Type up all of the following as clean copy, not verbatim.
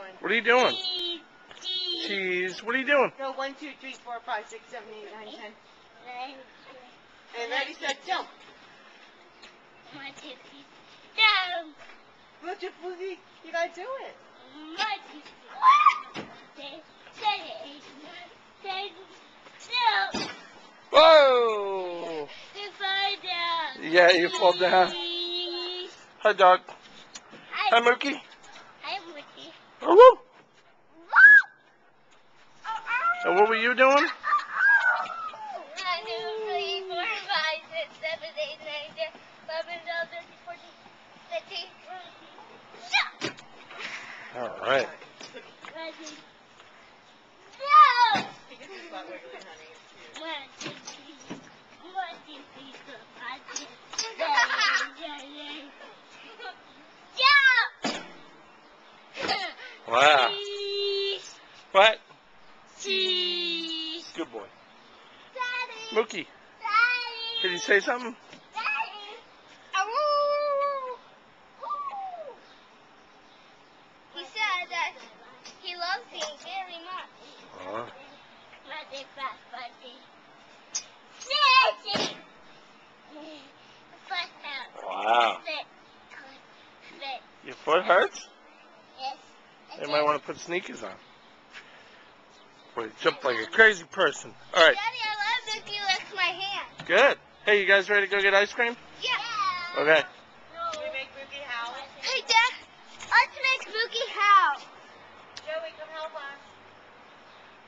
doing? What are you doing? Cheese. Cheese. What are you doing? Go 1, 2, 3, 4, 5, 6, 7, 8, 9, 10. And ready, set, jump. 1, 2, 3, jump. Look at Boogie. You gotta do it. 1, 2, 3, 7, 8, 9, 10, jump. Whoa! You fall down. Yeah, you fall down. Cheese. Hi, dog. Hi, Hi. Mookie. Hi, Mookie. Oh, woo. So what were you doing? 1, 2, 3, 4, 5, 6, 7, 8, 9, 10, 11, 12, 13, 14, 15, 16. Jump! All right. Ready. Jump! You get your butt wiggling, honey. It's cute. 1, 2, 3. 1, 2, 3, 4, 5, 6, 7, 8, 9, 10. Jump! Wow. Cheese. What? Cheese. Good boy. Daddy. Mookie, Daddy. can you say something? Daddy. Awoo. He said that he loves me very much. Oh. Buddy, fast, buddy. Daddy. Foot out. Wow. Foot. Your foot hurts? Yes. You might want to put sneakers on. Boy, you jump like a crazy person. All right. Daddy, I love that you lick my hand. Good. Hey, you guys ready to go get ice cream? Yeah. Okay. Can we make Boogie howl? Hey, Dad, let's make Boogie howl. Joey, come help us.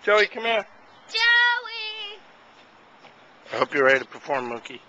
Joey, come here. Joey. I hope you're ready to perform, Mookie.